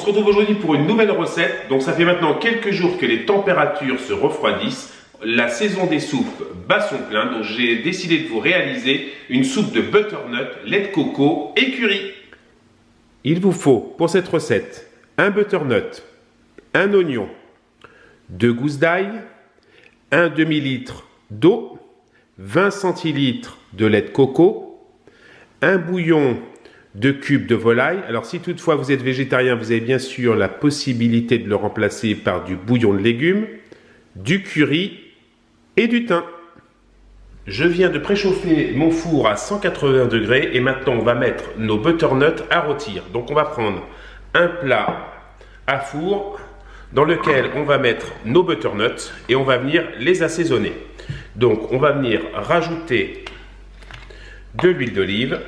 On se retrouve aujourd'hui pour une nouvelle recette. Donc ça fait maintenant quelques jours que les températures se refroidissent. La saison des soupes bat son plein. Donc j'ai décidé de vous réaliser une soupe de butternut, lait de coco et curry. Il vous faut pour cette recette un butternut, un oignon, 2 gousses d'ail, un demi-litre d'eau, 20 centilitres de lait de coco, un bouillon de cubes de volaille. Alors si toutefois vous êtes végétarien, vous avez bien sûr la possibilité de le remplacer par du bouillon de légumes, du curry et du thym. Je viens de préchauffer mon four à 180 degrés et maintenant on va mettre nos butternuts à rôtir. Donc on va prendre un plat à four dans lequel on va mettre nos butternuts et on va venir les assaisonner. Donc on va venir rajouter de l'huile d'olive,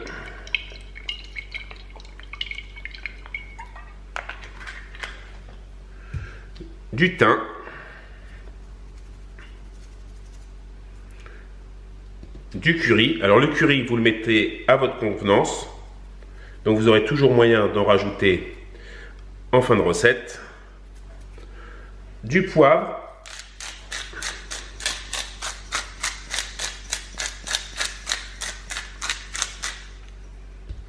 du thym, du curry. Alors le curry, vous le mettez à votre convenance. Donc vous aurez toujours moyen d'en rajouter en fin de recette. Du poivre.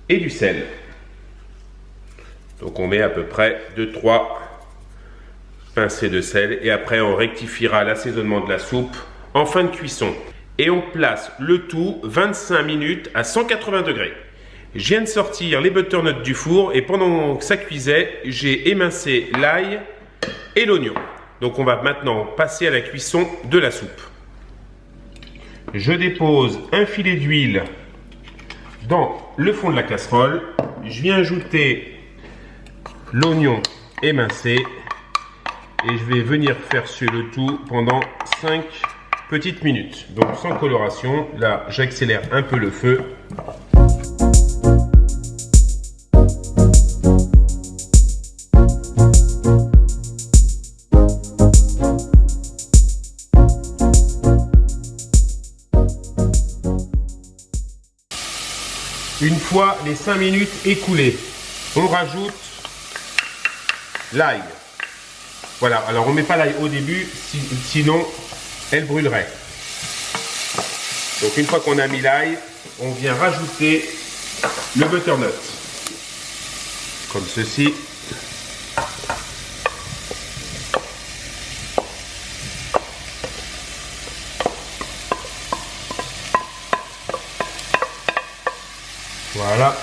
Et du sel. Donc on met à peu près 2-3 pincées de sel et après on rectifiera l'assaisonnement de la soupe en fin de cuisson. Et on place le tout 25 minutes à 180 degrés. Je viens de sortir les butternuts du four et pendant que ça cuisait, j'ai émincé l'ail et l'oignon. Donc on va maintenant passer à la cuisson de la soupe. Je dépose un filet d'huile dans le fond de la casserole. Je viens ajouter l'oignon émincé et je vais venir faire suer le tout pendant 5 petites minutes. Donc sans coloration, là j'accélère un peu le feu. Une fois les 5 minutes écoulées, on rajoute l'ail. Voilà, alors on ne met pas l'ail au début, sinon elle brûlerait. Donc une fois qu'on a mis l'ail, on vient rajouter le butternut. Comme ceci. Voilà.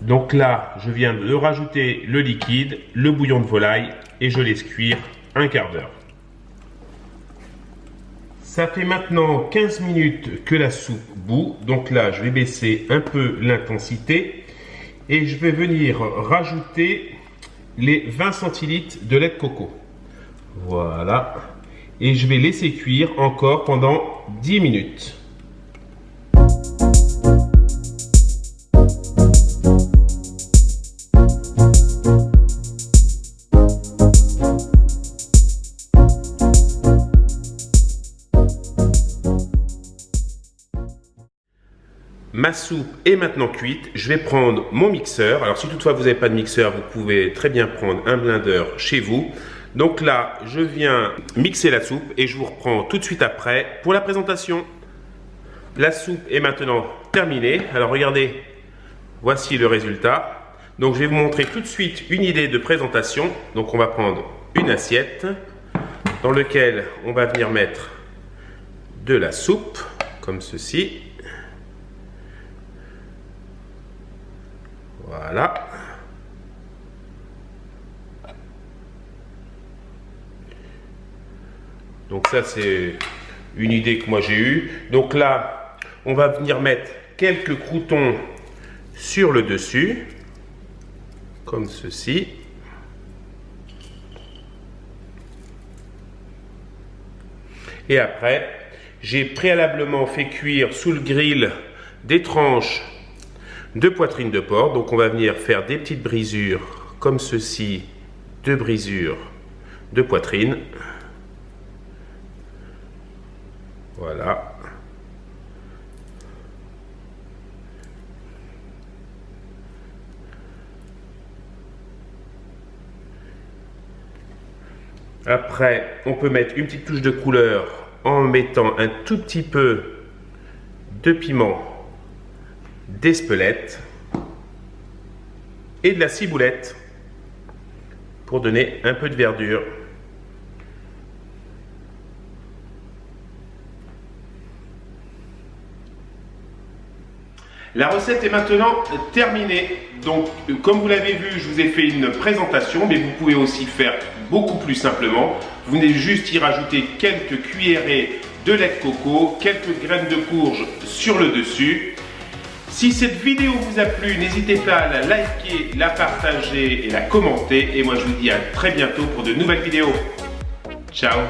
Donc là, je viens de rajouter le liquide, le bouillon de volaille et je laisse cuire un quart d'heure. Ça fait maintenant 15 minutes que la soupe bout. Donc là, je vais baisser un peu l'intensité et je vais venir rajouter les 20 centilitres de lait de coco. Voilà. Et je vais laisser cuire encore pendant 10 minutes. Ma soupe est maintenant cuite. Je vais prendre mon mixeur. Alors si toutefois vous n'avez pas de mixeur, vous pouvez très bien prendre un blender chez vous. Donc là, je viens mixer la soupe et je vous reprends tout de suite après pour la présentation. La soupe est maintenant terminée. Alors regardez, voici le résultat. Donc je vais vous montrer tout de suite une idée de présentation. Donc on va prendre une assiette dans laquelle on va venir mettre de la soupe comme ceci. Voilà. Donc ça c'est une idée que moi j'ai eue. Donc là, on va venir mettre quelques croûtons sur le dessus, comme ceci. Et après, j'ai préalablement fait cuire sous le grill des tranches de poitrine de porc. Donc on va venir faire des petites brisures comme ceci, deux brisures de poitrine. Voilà. Après, on peut mettre une petite touche de couleur en mettant un tout petit peu de piment d'Espelette et de la ciboulette pour donner un peu de verdure. La recette est maintenant terminée. Donc, comme vous l'avez vu, je vous ai fait une présentation, mais vous pouvez aussi faire beaucoup plus simplement. Vous venez juste y rajouter quelques cuillerées de lait de coco, quelques graines de courge sur le dessus. Si cette vidéo vous a plu, n'hésitez pas à la liker, la partager et la commenter. Et moi, je vous dis à très bientôt pour de nouvelles vidéos. Ciao!